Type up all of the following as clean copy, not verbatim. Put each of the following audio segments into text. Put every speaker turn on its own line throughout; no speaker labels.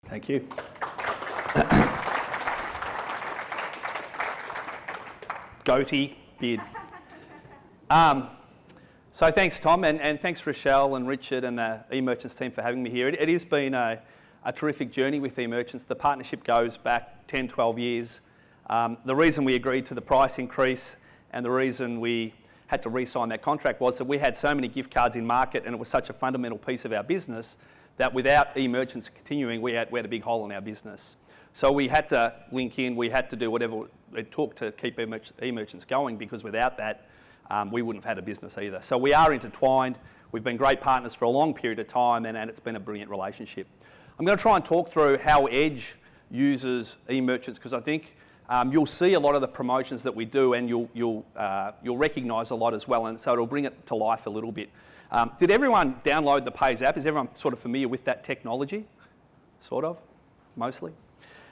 Thank you. Goatee, beard. So thanks, Tom, and thanks, Rochelle and Richard and the eMerchants team for having me here. It has been a terrific journey with eMerchants. The partnership goes back 10, 12 years. The reason we agreed to the price increase and the reason we had to re-sign that contract was that we had so many gift cards in market and it was such a fundamental piece of our business that without eMerchants continuing, we had a big hole in our business. So we had to link in, we had to do whatever it took to keep eMerchants going, because without that, we wouldn't have had a business either. So we are intertwined. We've been great partners for a long period of time, and it's been a brilliant relationship. I'm going to try and talk through how Edge uses eMerchants, because I think you'll see a lot of the promotions that we do, and you'll recognise a lot as well, and so it'll bring it to life a little bit. Did everyone download the Pays app? Is everyone sort of familiar with that technology? Sort of, mostly.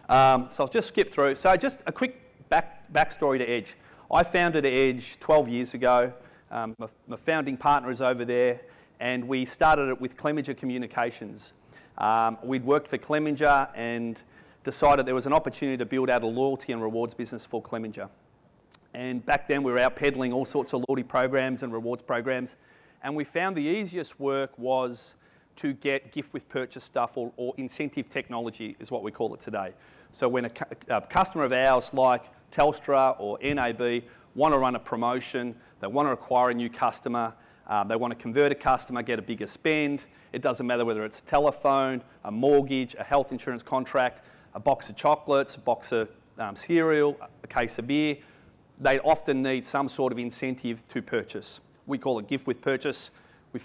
So I'll just skip through. So just a quick backstory to Edge. I founded Edge 12 years ago. My founding partner is over there, and we started it with Clemenger Communications. We'd worked for Clemenger and decided there was an opportunity to build out a loyalty and rewards business for Clemenger. And back then we were out peddling all sorts of loyalty programs and rewards programs, and we found the easiest work was to get gift with purchase stuff, or incentive technology is what we call it today. So when a customer of ours like Telstra or NAB want to run a promotion, they want to acquire a new customer, they want to convert a customer, get a bigger spend, it doesn't matter whether it's a telephone, a mortgage, a health insurance contract, a box of chocolates, a box of cereal, a case of beer, they often need some sort of incentive to purchase. We call it gift with purchase. We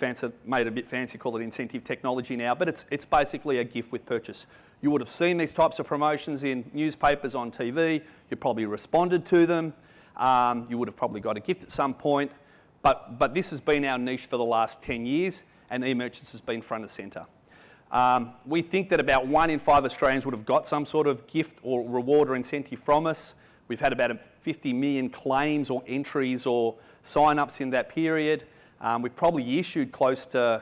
made it a bit fancy, call it incentive technology now, but it's basically a gift with purchase. You would have seen these types of promotions in newspapers, on TV. You probably responded to them. You would have probably got a gift at some point, but this has been our niche for the last 10 years, and eMerchants has been front and centre. We think that about 1 in 5 Australians would have got some sort of gift or reward or incentive from us. We've had about 50 million claims or entries or sign-ups in that period. We've probably issued close to,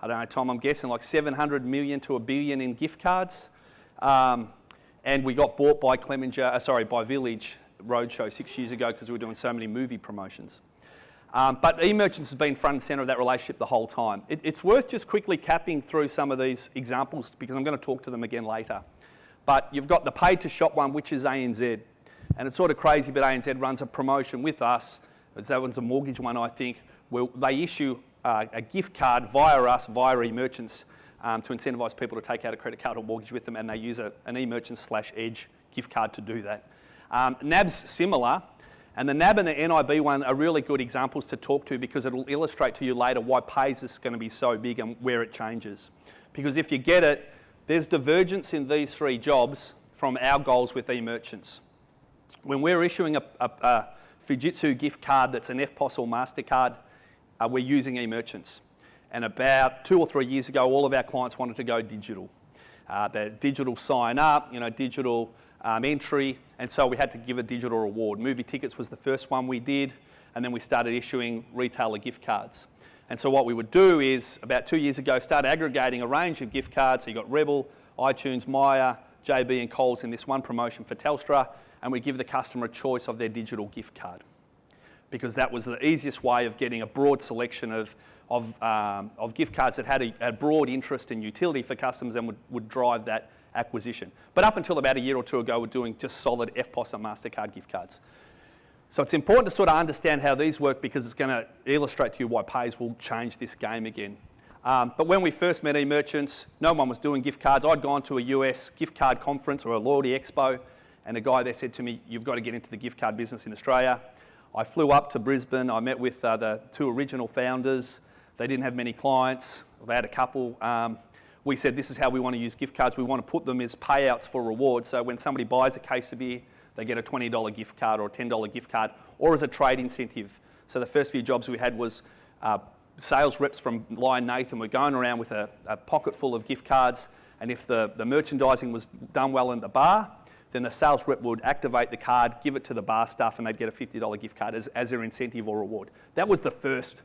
I don't know, Tom, I'm guessing like 700 million to $1 billion in gift cards. And we got bought by by Village Roadshow 6 years ago because we were doing so many movie promotions. But eMerchants has been front and centre of that relationship the whole time. It's worth just quickly capping through some of these examples because I'm going to talk to them again later. But you've got the paid to shop one, which is ANZ. And it's sort of crazy, but ANZ runs a promotion with us. That one's a mortgage one, I think, where they issue a gift card via us, via eMerchants, to incentivise people to take out a credit card or mortgage with them, and they use an eMerchants/Edge gift card to do that. NAB's similar, and the NAB and the NIB one are really good examples to talk to because it'll illustrate to you later why Pays is going to be so big and where it changes. Because if you get it, there's divergence in these 3 jobs from our goals with eMerchants. When we're issuing a Fujitsu gift card that's an EFTPOS or MasterCard, we're using eMerchants. And about 2 or 3 years ago, all of our clients wanted to go digital. The digital sign up, digital entry, and so we had to give a digital reward. Movie tickets was the first one we did, and then we started issuing retailer gift cards. And so what we would do is, about 2 years ago, start aggregating a range of gift cards. So you got Rebel, iTunes, Myer, JB and Coles in this one promotion for Telstra, and we give the customer a choice of their digital gift card, because that was the easiest way of getting a broad selection of gift cards that had a broad interest and utility for customers and would drive that acquisition. But up until about a year or 2 ago, we're doing just solid EFTPOS and MasterCard gift cards. So it's important to sort of understand how these work because it's going to illustrate to you why Pays will change this game again. But when we first met eMerchants, no one was doing gift cards. I'd gone to a US gift card conference or a loyalty expo, and a guy there said to me, "You've got to get into the gift card business in Australia." I flew up to Brisbane. I met with the 2 original founders. They didn't have many clients. They had a couple. We said, this is how we want to use gift cards. We want to put them as payouts for rewards. So when somebody buys a case of beer, they get a $20 gift card or a $10 gift card, or as a trade incentive. So the first few jobs we had was sales reps from Lion Nathan were going around with a pocket full of gift cards, and if the merchandising was done well in the bar, then the sales rep would activate the card, give it to the bar staff, and they'd get a $50 gift card as their incentive or reward. That was the first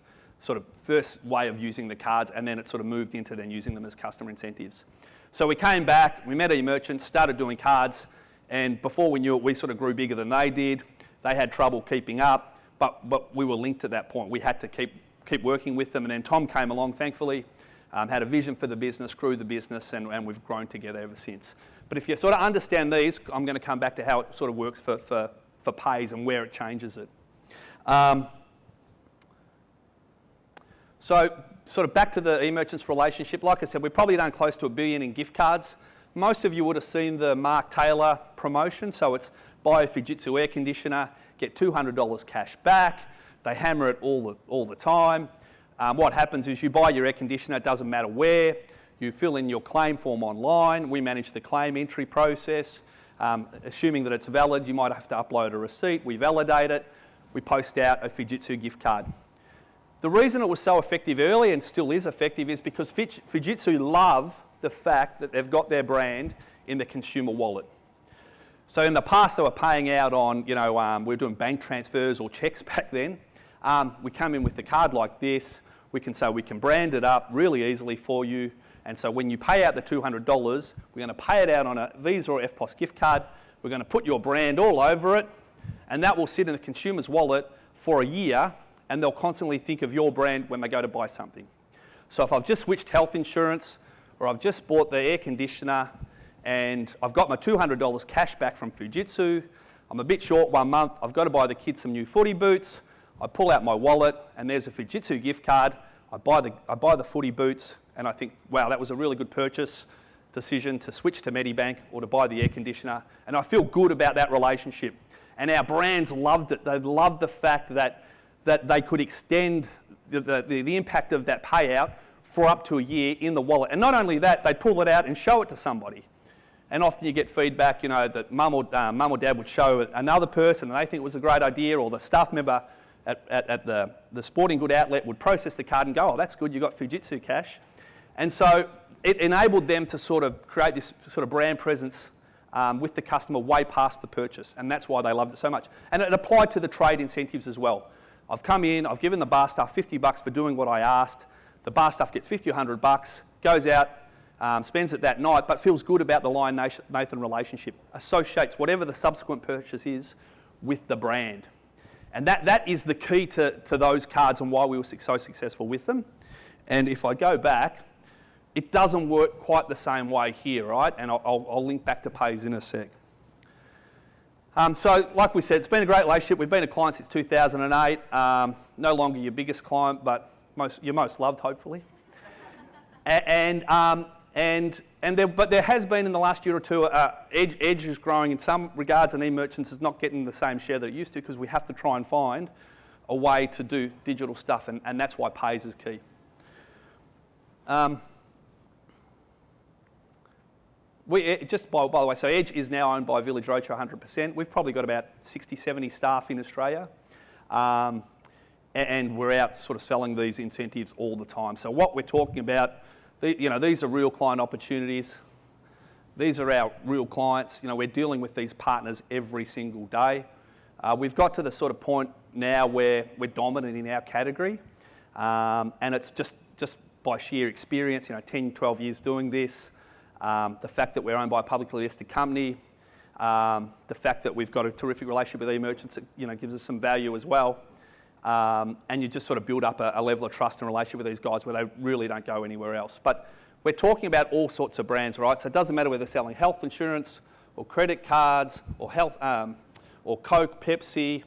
way of using the cards, and then it sort of moved into then using them as customer incentives. So we came back, we met e-merchants, started doing cards, and before we knew it, we sort of grew bigger than they did. They had trouble keeping up, but we were linked at that point. We had to keep working with them, and then Tom came along, thankfully, had a vision for the business, grew the business, and we've grown together ever since. But if you sort of understand these, I'm going to come back to how it sort of works for pays and where it changes it. So sort of back to the e-merchants relationship. Like I said, we've probably done close to $1 billion in gift cards. Most of you would have seen the Mark Taylor promotion. So it's buy a Fujitsu air conditioner, get $200 cash back. They hammer it all the time. What happens is you buy your air conditioner, it doesn't matter where. You fill in your claim form online. We manage the claim entry process. Assuming that it's valid, you might have to upload a receipt. We validate it. We post out a Fujitsu gift card. The reason it was so effective early and still is effective is because Fujitsu love the fact that they've got their brand in the consumer wallet. So in the past, they were paying out on, we were doing bank transfers or checks back then. We come in with the card like this. We can say we can brand it up really easily for you. And so when you pay out the $200, we're going to pay it out on a Visa or FPOS gift card. We're going to put your brand all over it, and that will sit in the consumer's wallet for a year, and they'll constantly think of your brand when they go to buy something. So if I've just switched health insurance, or I've just bought the air conditioner, and I've got my $200 cash back from Fujitsu, I'm a bit short 1 month, I've got to buy the kids some new footy boots, I pull out my wallet, and there's a Fujitsu gift card, I buy the footy boots, and I think, wow, that was a really good purchase decision to switch to Medibank or to buy the air conditioner, and I feel good about that relationship. And our brands loved it. They loved the fact that they could extend the impact of that payout for up to a year in the wallet. And not only that, they pull it out and show it to somebody. And often you get feedback, that mum or dad would show another person and they think it was a great idea, or the staff member at the sporting good outlet would process the card and go, oh, that's good, you got Fujitsu cash. And so it enabled them to sort of create this sort of brand presence with the customer way past the purchase, and that's why they loved it so much. And it applied to the trade incentives as well. I've come in, I've given the bar staff $50 for doing what I asked. The bar staff gets $50 or $100, goes out, spends it that night, but feels good about the Lion Nathan relationship, associates whatever the subsequent purchase is with the brand. And that is the key to those cards and why we were so successful with them. And if I go back, it doesn't work quite the same way here, right? And I'll link back to pays in a sec. So, like we said, it's been a great relationship. We've been a client since 2008. No longer your biggest client, but your most loved, hopefully. But there has been in the last year or two, Edge is growing in some regards, and e-merchants is not getting the same share that it used to, because we have to try and find a way to do digital stuff, and that's why pays is key. Just by the way, so Edge is now owned by Village Roadshow 100%. We've probably got about 60, 70 staff in Australia. And we're out sort of selling these incentives all the time. So what we're talking about, these are real client opportunities. These are our real clients. We're dealing with these partners every single day. We've got to the sort of point now where we're dominant in our category. And it's just by sheer experience, 10, 12 years doing this. The fact that we're owned by a publicly listed company, the fact that we've got a terrific relationship with e-merchants that gives us some value as well, and you just sort of build up a level of trust and relationship with these guys where they really don't go anywhere else. But we're talking about all sorts of brands, right? So it doesn't matter whether they're selling health insurance or credit cards or or Coke, Pepsi,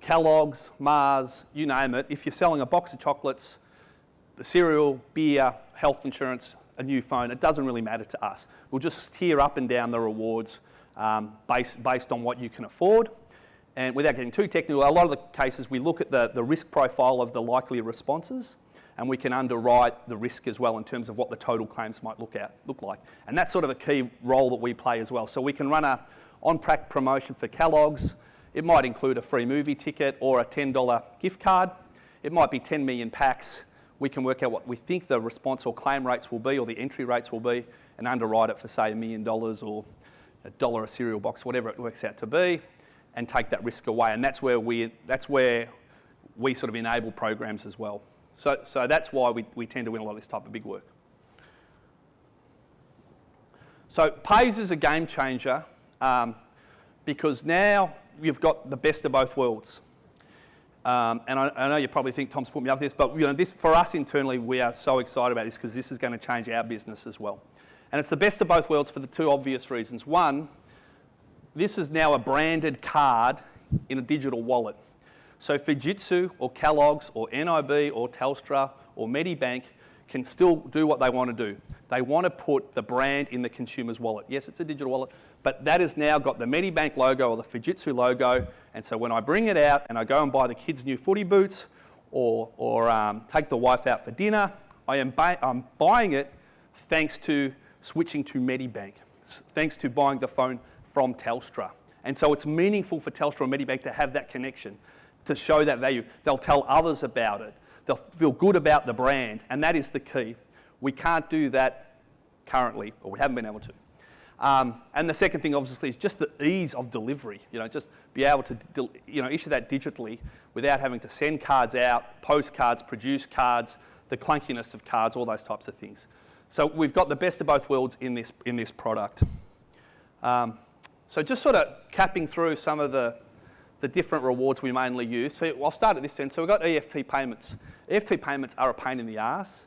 Kellogg's, Mars, you name it. If you're selling a box of chocolates, the cereal, beer, health insurance, a new phone, it doesn't really matter to us. We'll just tier up and down the rewards based on what you can afford. And without getting too technical, a lot of the cases we look at the risk profile of the likely responses, and we can underwrite the risk as well in terms of what the total claims might look like. And that's sort of a key role that we play as well. So we can run a on-track promotion for Kellogg's. It might include a free movie ticket or a $10 gift card. It might be 10 million packs. We can work out what we think the response or claim rates will be, or the entry rates will be, and underwrite it for, say, $1 million or $1 a cereal box, whatever it works out to be, and take that risk away. And that's where we sort of enable programs as well. So that's why we tend to win a lot of this type of big work. So Pays is a game changer because now you've got the best of both worlds. And I know you probably think Tom's put me up this, but this for us internally, we are so excited about this because this is going to change our business as well. And it's the best of both worlds for the two obvious reasons. One, this is now a branded card in a digital wallet. So Fujitsu or Kellogg's or NIB or Telstra or Medibank can still do what they want to do. They want to put the brand in the consumer's wallet. Yes, it's a digital wallet, but that has now got the Medibank logo or the Fujitsu logo, and so when I bring it out and I go and buy the kids' new footy boots or take the wife out for dinner, I'm buying it thanks to switching to Medibank, thanks to buying the phone from Telstra. And so it's meaningful for Telstra or Medibank to have that connection, to show that value. They'll tell others about it. They'll feel good about the brand, and that is the key. We can't do that currently, or we haven't been able to. And the second thing, obviously, is just the ease of delivery. Just be able to issue that digitally without having to send cards out, post cards, produce cards, the clunkiness of cards, all those types of things. So we've got the best of both worlds in this product. So just sort of capping through some of the different rewards we mainly use. So I'll start at this end. So we've got EFT payments. EFT payments are a pain in the arse.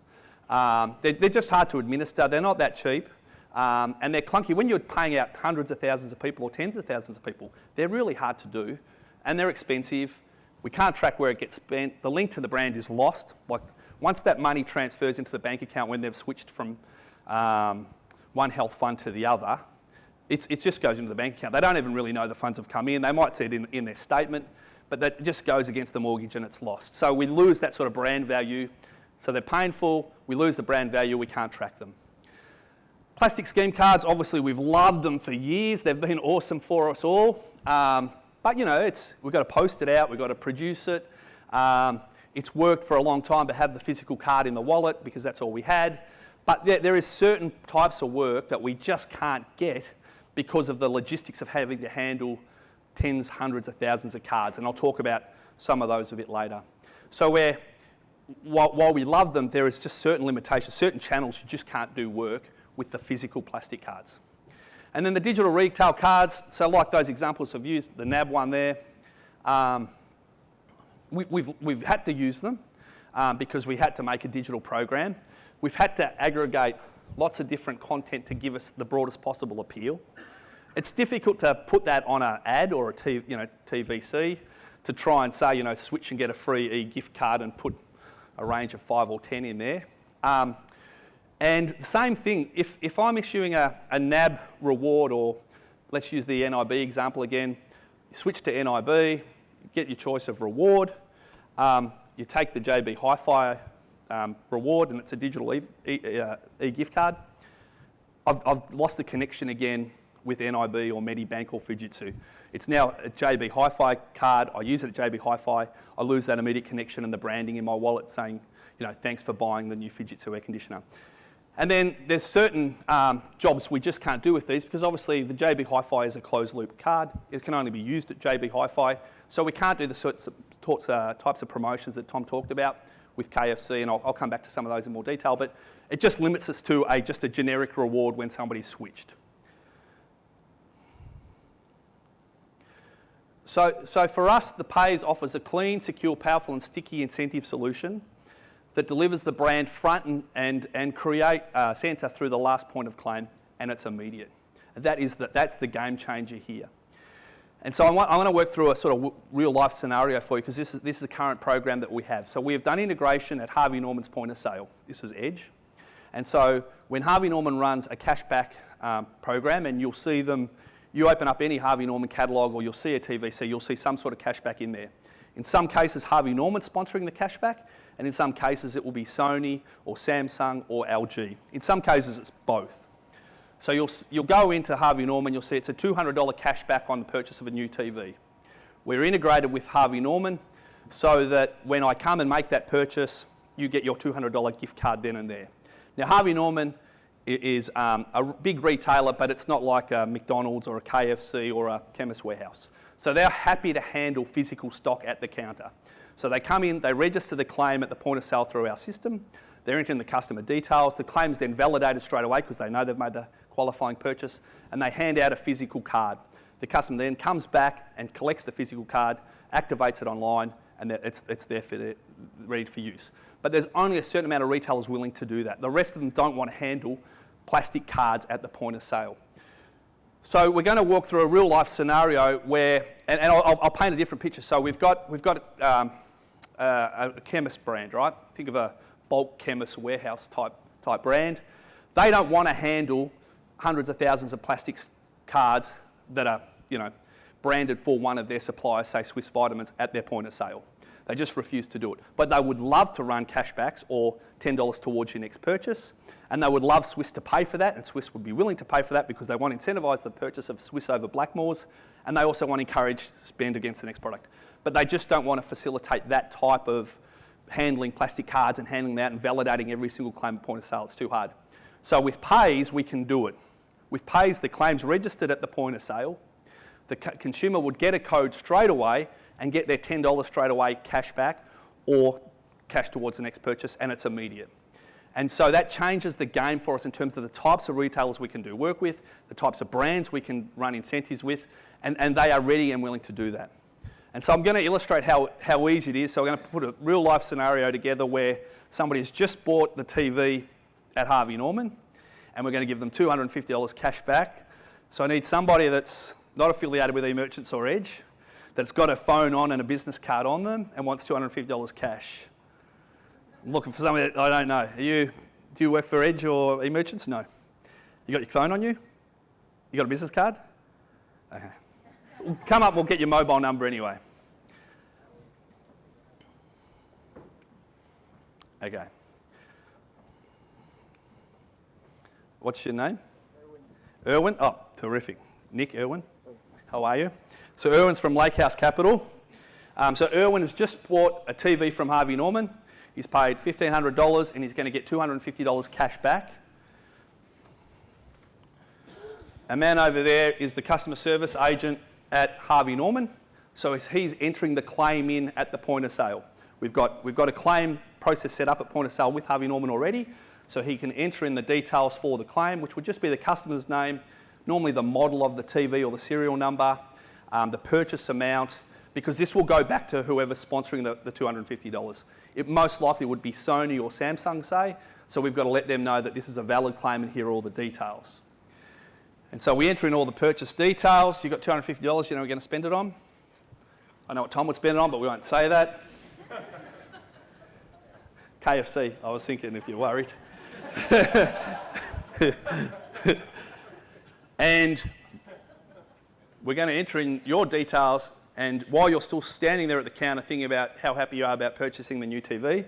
They're just hard to administer. They're not that cheap. And they're clunky. When you're paying out hundreds of thousands of people or tens of thousands of people, they're really hard to do. And they're expensive. We can't track where it gets spent. The link to the brand is lost. Like once that money transfers into the bank account when they've switched from one health fund to the other, it just goes into the bank account. They don't even really know the funds have come in. They might see it in their statement, but that just goes against the mortgage and it's lost. So we lose that sort of brand value. So they're painful. We lose the brand value. We can't track them. Plastic scheme cards, obviously we've loved them for years. They've been awesome for us all. But we've got to post it out. We've got to produce it. It's worked for a long time to have the physical card in the wallet because that's all we had. But there is certain types of work that we just can't get because of the logistics of having to handle tens, hundreds of thousands of cards. And I'll talk about some of those a bit later. So while we love them, there is just certain limitations, certain channels you just can't do work with the physical plastic cards. And then the digital retail cards, so like those examples I've used, the NAB one there, we've had to use them because we had to make a digital program. We've had to aggregate lots of different content to give us the broadest possible appeal. It's difficult to put that on an ad or a TVC to try and say, switch and get a free e-gift card and put a range of 5 or 10 in there. And the same thing, if I'm issuing a NAB reward, or let's use the NIB example again, you switch to NIB, get your choice of reward, you take the JB Hi-Fi reward and it's a digital e-gift card. I've lost the connection again with NIB or Medibank or Fujitsu. It's now a JB Hi-Fi card. I use it at JB Hi-Fi. I lose that immediate connection and the branding in my wallet saying, thanks for buying the new Fujitsu air conditioner. And then there's certain jobs we just can't do with these because obviously the JB Hi-Fi is a closed loop card. It can only be used at JB Hi-Fi. So we can't do the types of promotions that Tom talked about with KFC, and I'll come back to some of those in more detail, but it just limits us to just a generic reward when somebody's switched. So for us, the Pays offers a clean, secure, powerful and sticky incentive solution that delivers the brand front and create centre through the last point of claim, and it's immediate. That's the game changer here. And so I want to work through a sort of real life scenario for you because this is the current program that we have. So we have done integration at Harvey Norman's point of sale. This is Edge. And so when Harvey Norman runs a cashback program, and you'll see them, you open up any Harvey Norman catalogue or you'll see a TVC, you'll see some sort of cashback in there. In some cases, Harvey Norman's sponsoring the cashback, and in some cases it will be Sony or Samsung or LG. In some cases it's both. So you'll go into Harvey Norman, you'll see it's a $200 cashback on the purchase of a new TV. We're integrated with Harvey Norman so that when I come and make that purchase, you get your $200 gift card then and there. Now Harvey Norman is a big retailer, but it's not like a McDonald's or a KFC or a Chemist Warehouse. So they're happy to handle physical stock at the counter. So they come in, they register the claim at the point of sale through our system. They're entering the customer details. The claim's then validated straight away because they know they've made the qualifying purchase, and they hand out a physical card. The customer then comes back and collects the physical card, activates it online, and it's there ready for use. But there's only a certain amount of retailers willing to do that. The rest of them don't want to handle plastic cards at the point of sale. So we're going to walk through a real life scenario where, and I'll paint a different picture. So we've got a chemist brand, right? Think of a bulk chemist warehouse type brand. They don't want to handle hundreds of thousands of plastic cards that are, branded for one of their suppliers, say Swiss Vitamins, at their point of sale. They just refuse to do it. But they would love to run cashbacks or $10 towards your next purchase. And they would love Swiss to pay for that, and Swiss would be willing to pay for that because they want to incentivise the purchase of Swiss over Blackmores, and they also want to encourage spend against the next product. But they just don't want to facilitate that type of handling plastic cards and handling that and validating every single claim at point of sale. It's too hard. So with Pays, we can do it. With Pays, the claim's registered at the point of sale. The consumer would get a code straight away and get their $10 straight away cash back or cash towards the next purchase, and it's immediate. And so that changes the game for us in terms of the types of retailers we can do work with, the types of brands we can run incentives with, and they are ready and willing to do that. And so I'm going to illustrate how easy it is. So we're going to put a real life scenario together where somebody has just bought the TV at Harvey Norman, and we're going to give them $250 cash back. So I need somebody that's not affiliated with eMerchants or Edge, that's got a phone on and a business card on them and wants $250 cash. I'm looking for somebody that I don't know. Do you work for Edge or eMerchants? No. You got your phone on you? You got a business card? Okay. Come up, we'll get your mobile number anyway. Okay. What's your name? Erwin. Oh, terrific. Nick Erwin. How are you? So Erwin's from Lake House Capital. So Erwin has just bought a TV from Harvey Norman. He's paid $1,500 and he's going to get $250 cash back. A man over there is the customer service agent at Harvey Norman. So he's entering the claim in at the point of sale. We've got a claim process set up at point of sale with Harvey Norman already. So he can enter in the details for the claim, which would just be the customer's name, normally the model of the TV or the serial number, the purchase amount, because this will go back to whoever's sponsoring the $250. It most likely would be Sony or Samsung, say, so we've got to let them know that this is a valid claim and here are all the details. And so we enter in all the purchase details. You've got $250, you know what we're going to spend it on? I know what Tom would spend it on, but we won't say that. KFC, I was thinking if you're worried. And we're going to enter in your details, and while you're still standing there at the counter thinking about how happy you are about purchasing the new TV,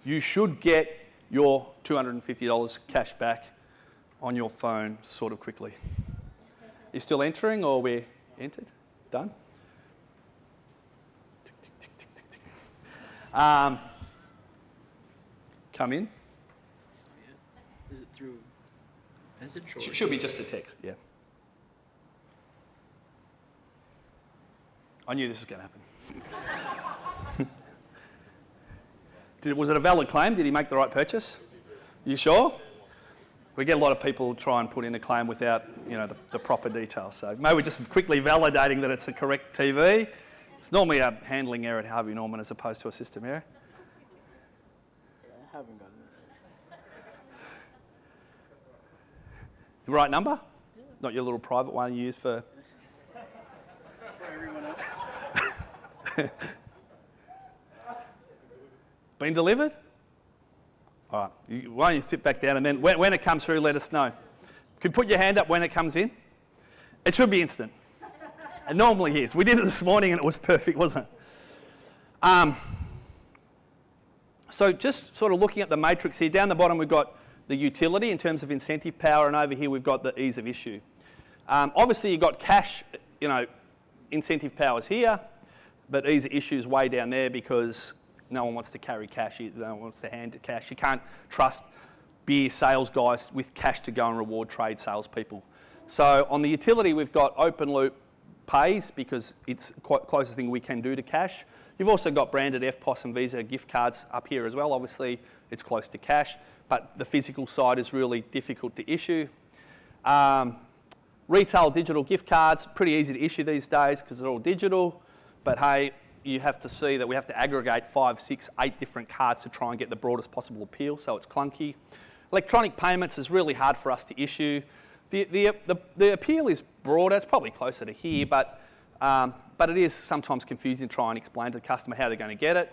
you should get your $250 cash back on your phone sort of quickly. You still entering, or we're entered? Done? Come in.
Is it through message?
Should be just a text, yeah. I knew this was going to happen. Was it a valid claim? Did he make the right purchase? You sure? We get a lot of people try and put in a claim without, the proper details. So maybe we're just quickly validating that it's a correct TV. It's normally a handling error at Harvey Norman as opposed to a system error.
I haven't gotten it.
The right number? Yeah. Not your little private one you use for...
Everyone else.
Been delivered? All right, why don't you sit back down, and then when it comes through, let us know. Can you put your hand up when it comes in? It should be instant. It normally is. We did it this morning and it was perfect, wasn't it? So just sort of looking at the matrix here, down the bottom we've got the utility in terms of incentive power, and over here we've got the ease of issue. Obviously you've got cash, incentive powers here, but ease of issue is way down there because no one wants to carry cash, no one wants to hand cash. You can't trust beer sales guys with cash to go and reward trade salespeople. So on the utility we've got open loop Pays because it's quite the closest thing we can do to cash. You've also got branded FPOS and Visa gift cards up here as well. Obviously it's close to cash, but the physical side is really difficult to issue. Retail digital gift cards, pretty easy to issue these days because they're all digital. But hey, you have to see that we have to aggregate 5, 6, 8 different cards to try and get the broadest possible appeal, so it's clunky. Electronic payments is really hard for us to issue. The appeal is broader, it's probably closer to here, but it is sometimes confusing to try and explain to the customer how they're going to get it.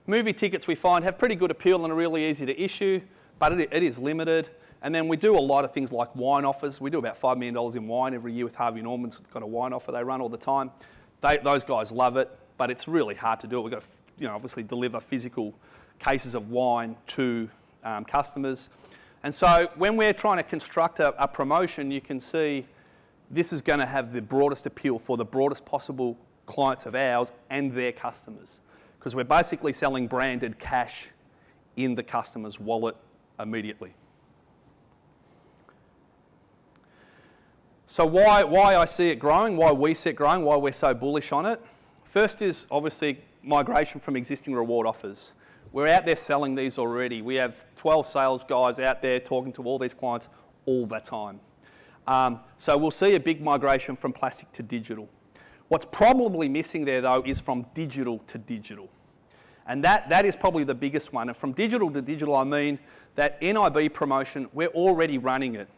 Movie tickets we find have pretty good appeal and are really easy to issue, but it is limited. And then we do a lot of things like wine offers. We do about $5 million in wine every year with Harvey Norman's got a wine offer they run all the time. Those guys love it, but it's really hard to do it. We've got to obviously deliver physical cases of wine to customers. And so when we're trying to construct a promotion, you can see this is going to have the broadest appeal for the broadest possible clients of ours and their customers, because we're basically selling branded cash in the customer's wallet immediately. So why I see it growing, why we see it growing, why we're so bullish on it. First is obviously migration from existing reward offers. We're out there selling these already. We have 12 sales guys out there talking to all these clients all the time. So we'll see a big migration from plastic to digital. What's probably missing there though is from digital to digital. And that is probably the biggest one. And from digital to digital, I mean that NIB promotion, we're already running it.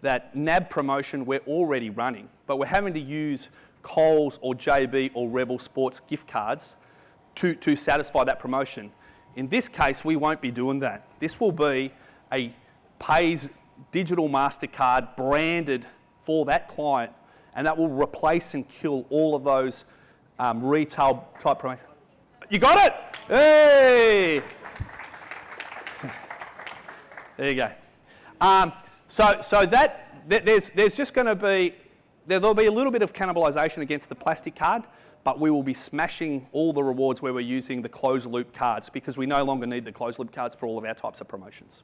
That NAB promotion, we're already running, but we're having to use Coles or JB or Rebel Sports gift cards to satisfy that promotion. In this case, we won't be doing that. This will be a Pays digital MasterCard branded for that client, and that will replace and kill all of those retail type promotions. You got it? Hey! There you go. So there's just going to be, there'll be a little bit of cannibalisation against the plastic card, but we will be smashing all the rewards where we're using the closed loop cards because we no longer need the closed loop cards for all of our types of promotions.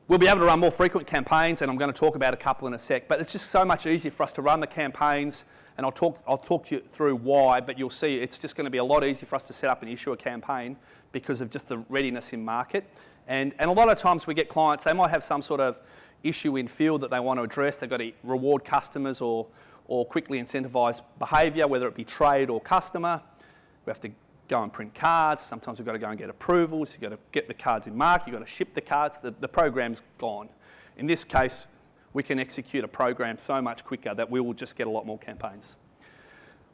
We'll be able to run more frequent campaigns, and I'm going to talk about a couple in a sec, but it's just so much easier for us to run the campaigns, and I'll talk you through why, but you'll see it's just going to be a lot easier for us to set up and issue a campaign because of just the readiness in market. And a lot of times we get clients, they might have some sort of issue in field that they want to address. They've got to reward customers or quickly incentivise behaviour, whether it be trade or customer. We have to go and print cards. Sometimes we've got to go and get approvals. You've got to get the cards in market. You've got to ship the cards. The program's gone. In this case, we can execute a program so much quicker that we will just get a lot more campaigns.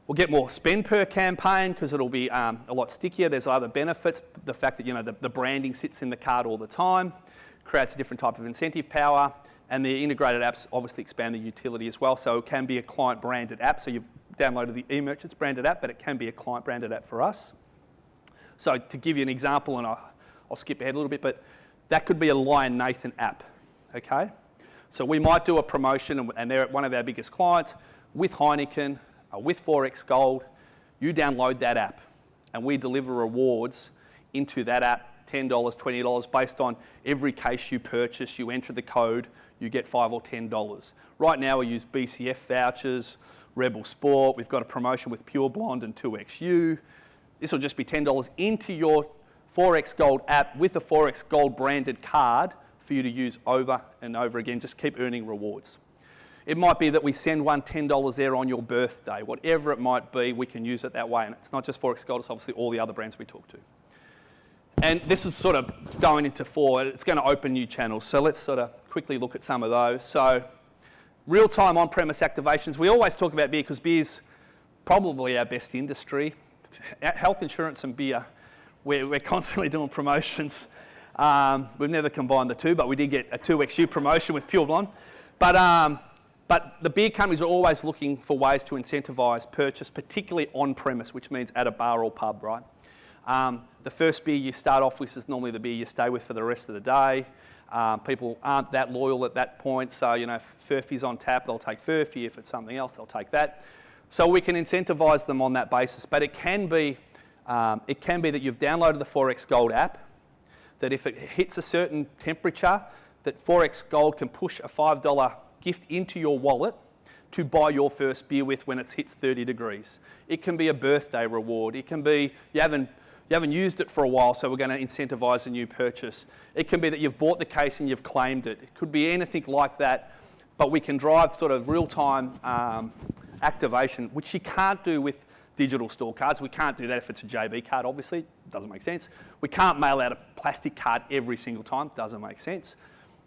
We'll get more spend per campaign because it'll be a lot stickier. There's other benefits. The fact that the branding sits in the card all the time creates a different type of incentive power, and the integrated apps obviously expand the utility as well. So it can be a client branded app. So you've downloaded the eMerchants branded app, but it can be a client branded app for us. So to give you an example, and I'll skip ahead a little bit, but that could be a Lion Nathan app, okay? So we might do a promotion, and they're one of our biggest clients, with Heineken, with Forex Gold. You download that app, and we deliver rewards into that app, $10, $20, based on every case you purchase. You enter the code, you get $5 or $10. Right now we use BCF vouchers, Rebel Sport. We've got a promotion with Pure Blonde and 2XU. This will just be $10 into your Forex Gold app with a Forex Gold branded card for you to use over and over again. Just keep earning rewards. It might be that we send one $10 there on your birthday. Whatever it might be, we can use it that way. And it's not just Forex Gold, it's obviously all the other brands we talk to. And this is sort of going into forward. It's going to open new channels. So let's sort of quickly look at some of those. So real-time on-premise activations. We always talk about beer because beer's probably our best industry. Health insurance and beer, we're constantly doing promotions. We've never combined the two, but we did get a 2XU promotion with Pure Blonde. But the beer companies are always looking for ways to incentivise purchase, particularly on-premise, which means at a bar or pub, right? The first beer you start off with is normally the beer you stay with for the rest of the day. People aren't that loyal at that point, so if Furphy's on tap, they'll take Furphy. If it's something else, they'll take that. So we can incentivise them on that basis, but it can be that you've downloaded the Forex Gold app, that if it hits a certain temperature, that Forex Gold can push a $5 gift into your wallet to buy your first beer with when it hits 30 degrees. It can be a birthday reward. It can be you You haven't used it for a while, so we're going to incentivise a new purchase. It can be that you've bought the case and you've claimed it. It could be anything like that, but we can drive sort of real-time activation, which you can't do with digital store cards. We can't do that if it's a JB card, obviously. It doesn't make sense. We can't mail out a plastic card every single time. Doesn't make sense.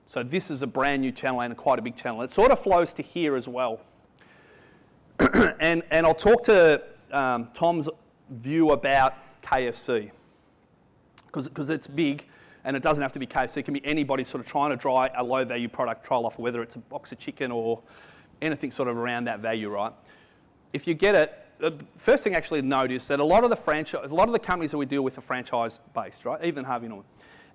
So this is a brand new channel and quite a big channel. It sort of flows to here as well. and I'll talk to Tom's view about KFC, because it's big, and it doesn't have to be KFC. It can be anybody sort of trying to try a low-value product trial offer, whether it's a box of chicken or anything sort of around that value, right? If you get it, the first thing actually to note is that a lot of the companies that we deal with are franchise-based, right? Even Harvey Norman.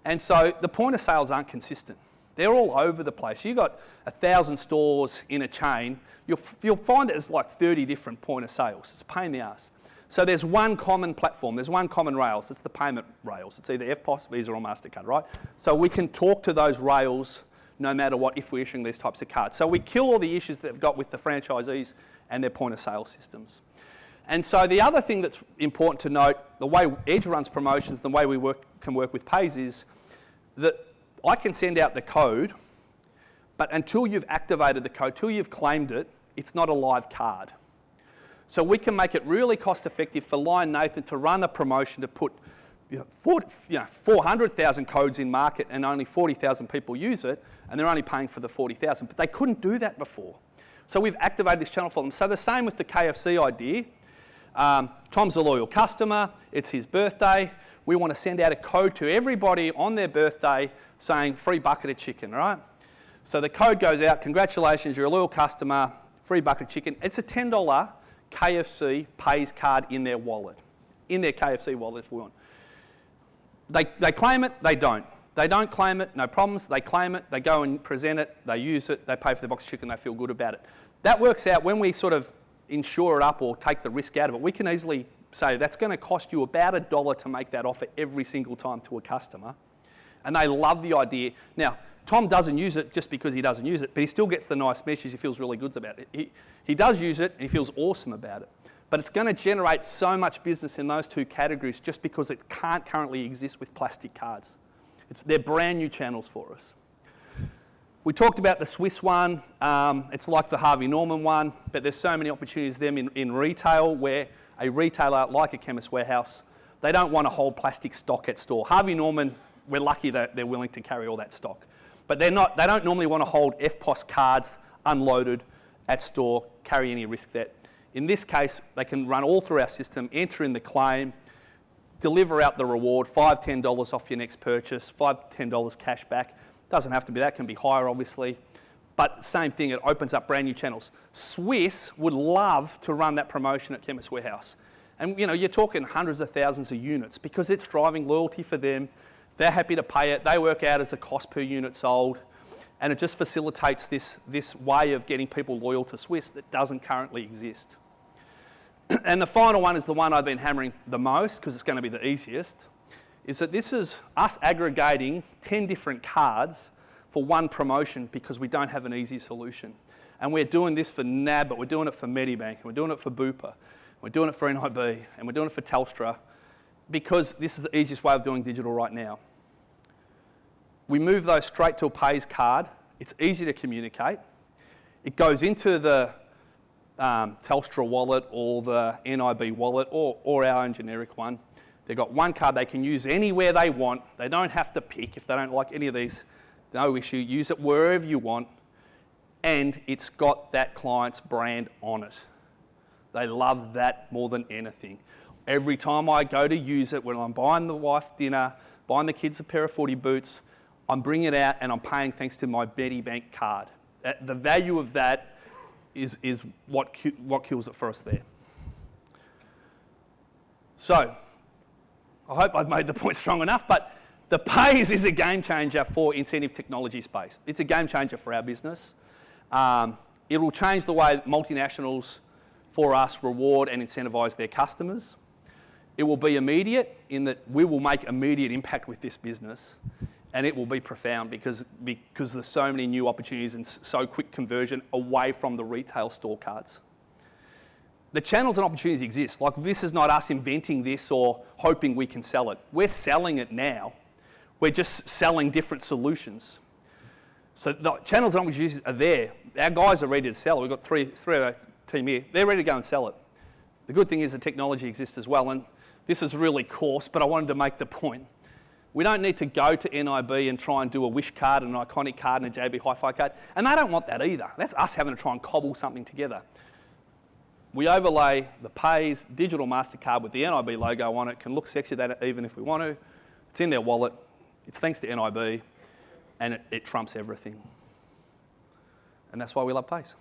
And so the point of sales aren't consistent. They're all over the place. You've got 1,000 stores in a chain. You'll find there's like 30 different point of sales. It's a pain in the ass. So there's one common platform. There's one common rails. It's the payment rails. It's either EFTPOS, Visa or MasterCard, right? So we can talk to those rails no matter what if we're issuing these types of cards. So we kill all the issues that they've got with the franchisees and their point of sale systems. And so the other thing that's important to note, the way Edge runs promotions, the way we can work with Pays is that I can send out the code, but until you've activated the code, till you've claimed it, it's not a live card. So we can make it really cost effective for Lion Nathan to run a promotion to put 400,000 codes in market and only 40,000 people use it, and they're only paying for the 40,000. But they couldn't do that before. So we've activated this channel for them. So the same with the KFC idea. Tom's a loyal customer. It's his birthday. We want to send out a code to everybody on their birthday saying free bucket of chicken, right? So the code goes out, congratulations, you're a loyal customer, free bucket of chicken. It's a $10 KFC Pays card in their wallet, in their KFC wallet if we want. They claim it, they don't. They don't claim it, no problems. They claim it, they go and present it, they use it, they pay for the box of chicken, they feel good about it. That works out when we sort of insure it up or take the risk out of it. We can easily say that's going to cost you about $1 to make that offer every single time to a customer. And they love the idea. Now, Tom doesn't use it just because he doesn't use it, but he still gets the nice message. He feels really good about it. He does use it and he feels awesome about it. But it's going to generate so much business in those two categories just because it can't currently exist with plastic cards. They're brand new channels for us. We talked about the Swiss one. It's like the Harvey Norman one, but there's so many opportunities them in retail where a retailer like a Chemist Warehouse, they don't want to hold plastic stock at store. Harvey Norman, we're lucky that they're willing to carry all that stock. But they don't normally want to hold EFTPOS cards unloaded at store, carry any risk there. In this case, they can run all through our system, enter in the claim, deliver out the reward, $5, $10 off your next purchase, $5, $10 cash back. Doesn't have to be that, can be higher obviously. But same thing, it opens up brand new channels. Swiss would love to run that promotion at Chemist Warehouse. And you're talking hundreds of thousands of units because it's driving loyalty for them. They're happy to pay it. They work out as a cost per unit sold. And it just facilitates this way of getting people loyal to Swiss that doesn't currently exist. And the final one is the one I've been hammering the most because it's going to be the easiest, is that this is us aggregating 10 different cards for one promotion because we don't have an easy solution. And we're doing this for NAB, but we're doing it for Medibank, and we're doing it for Bupa, we're doing it for NIB, and we're doing it for Telstra because this is the easiest way of doing digital right now. We move those straight to a Pays card. It's easy to communicate. It goes into the Telstra wallet or the NIB wallet or our own generic one. They've got one card they can use anywhere they want. They don't have to pick if they don't like any of these. No issue. Use it wherever you want. And it's got that client's brand on it. They love that more than anything. Every time I go to use it, when I'm buying the wife dinner, buying the kids a pair of footy boots, I'm bringing it out and I'm paying thanks to my Medibank card. The value of that is what kills it for us there. So, I hope I've made the point strong enough, but the Pays is a game changer for incentive technology space. It's a game changer for our business. It will change the way multinationals for us reward and incentivise their customers. It will be immediate in that we will make immediate impact with this business, and it will be profound because there's so many new opportunities and so quick conversion away from the retail store cards. the channels and opportunities exist. Like, this is not us inventing this or hoping we can sell it. We're selling it now. We're just selling different solutions. So the channels and opportunities are there. Our guys are ready to sell it. We've got three of our team here. They're ready to go and sell it. The good thing is the technology exists as well. And this is really coarse, but I wanted to make the point. We don't need to go to NIB and try and do a wish card, an iconic card, and a JB Hi-Fi card. And they don't want that either. That's us having to try and cobble something together. We overlay the Pays digital MasterCard with the NIB logo on it. Can look sexy that even if we want to. It's in their wallet. It's thanks to NIB. And it trumps everything. And that's why we love Pays.